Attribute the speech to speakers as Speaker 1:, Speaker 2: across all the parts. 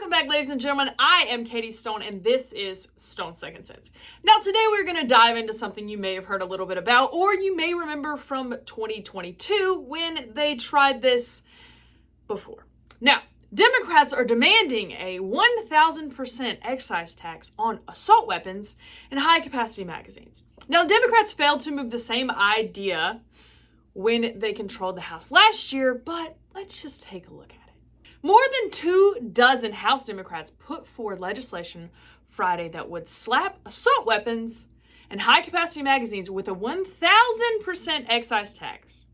Speaker 1: Welcome back, ladies and gentlemen. I am Katie Stone, and this is Stone Second Sense. Now, today we're going to dive into something you may have heard a little bit about, or you may remember from 2022 when they tried this before. Now, Democrats are demanding a 1,000% excise tax on assault weapons and high-capacity magazines. Now, the Democrats failed to move the same idea when they controlled the House last year, but let's just take a look at it. More than 24 House Democrats put forward legislation Friday that would slap assault weapons and high-capacity magazines with a 1,000% excise tax,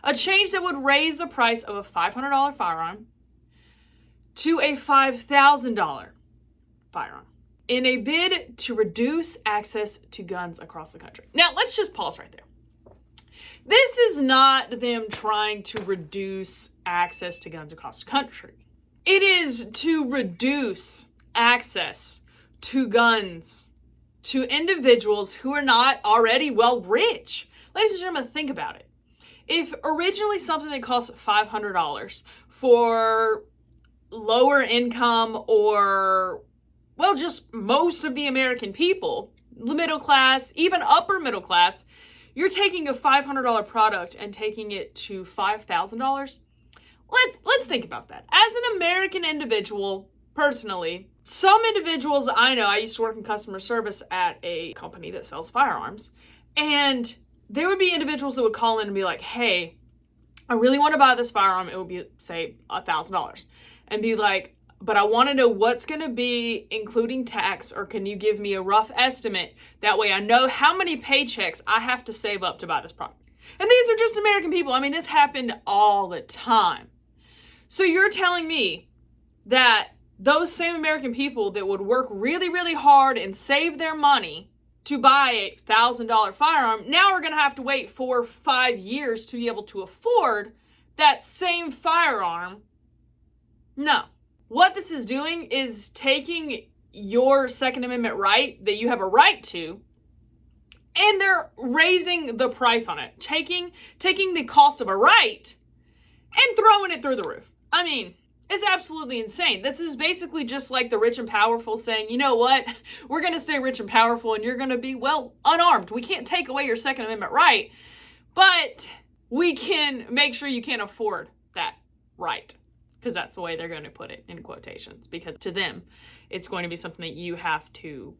Speaker 1: a change that would raise the price of a $500 firearm to a $5,000 firearm in a bid to reduce access to guns across the country. Now, let's just pause right there. This is not them trying to reduce access to guns across the country. It is to reduce access to guns to individuals who are not already rich. Ladies and gentlemen, think about it. If originally something that costs $500 for lower income or, just most of the American people, the middle class, even upper middle class, you're taking a $500 product and taking it to $5,000. Let's think about that. As an American individual, personally, some individuals I know, I used to work in customer service at a company that sells firearms, and there would be individuals that would call in and be like, hey, I really want to buy this firearm. It would be, say, $1,000. And be like, but I want to know what's going to be including tax, or can you give me a rough estimate? That way I know how many paychecks I have to save up to buy this product. And these are just American people. I mean, this happened all the time. So you're telling me that those same American people that would work really, really hard and save their money to buy a $1,000 firearm now are going to have to wait 4 or 5 years to be able to afford that same firearm? No. What this is doing is taking your Second Amendment right that you have a right to, and they're raising the price on it, taking the cost of a right and throwing it through the roof. I mean, it's absolutely insane. This is basically just like the rich and powerful saying, you know what, we're going to stay rich and powerful and you're going to be, unarmed. We can't take away your Second Amendment right, but we can make sure you can't afford that right. Because that's the way they're going to put it in quotations. Because to them, it's going to be something that you have to,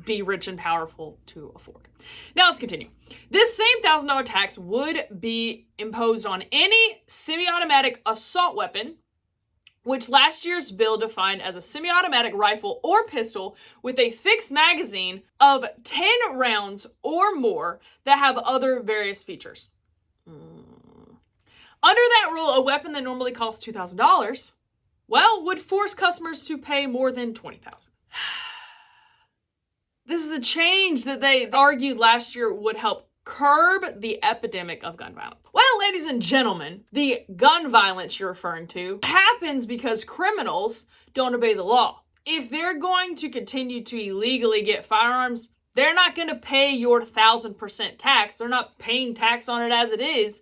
Speaker 1: be rich and powerful to afford. Now let's continue. This same $1,000 tax would be imposed on any semi-automatic assault weapon, which last year's bill defined as a semi-automatic rifle or pistol with a fixed magazine of 10 rounds or more that have other various features. Under that rule, a weapon that normally costs $2,000, would force customers to pay more than $20,000. This is a change that they argued last year would help curb the epidemic of gun violence. Well, ladies and gentlemen, the gun violence you're referring to happens because criminals don't obey the law. If they're going to continue to illegally get firearms, they're not going to pay your 1,000% tax. They're not paying tax on it as it is.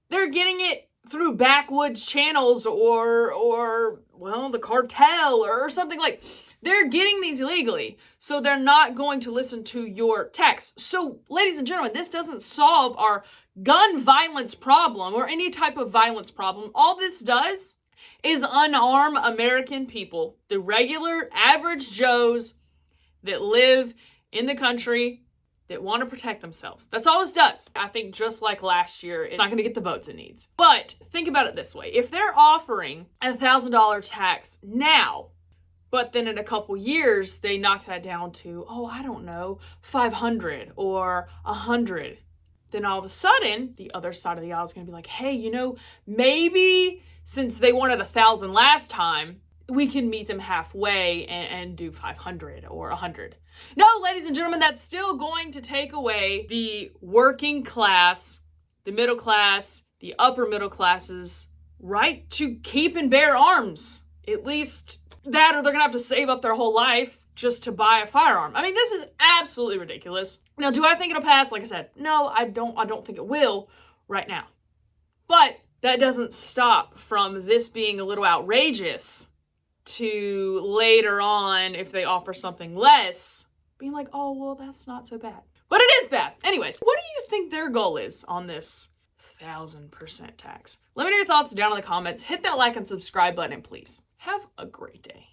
Speaker 1: They're getting it through backwoods channels or the cartel or something like. They're getting these illegally, so they're not going to listen to your tax. So, ladies and gentlemen, this doesn't solve our gun violence problem or any type of violence problem. All this does is unarm American people, the regular average Joes that live in the country that want to protect themselves. That's all this does. I think just like last year, it's not going to get the votes it needs. But think about it this way. If they're offering a $1,000 tax now, but then in a couple years, they knock that down to, $500 or $100, then all of a sudden, the other side of the aisle is going to be like, hey, maybe since they wanted 1,000 last time, we can meet them halfway and do 500 or 100. No, ladies and gentlemen, that's still going to take away the working class, the middle class, the upper middle classes right to keep and bear arms. At least that, or they're gonna have to save up their whole life just to buy a firearm. I mean, this is absolutely ridiculous. Now, do I think it'll pass? Like I said, no, I don't think it will right now. But that doesn't stop from this being a little outrageous to later on, if they offer something less, being like, oh, well, that's not so bad. But it is bad. Anyways, what do you think their goal is on this 1000% tax? Let me know your thoughts down in the comments. Hit that like and subscribe button, please. Have a great day.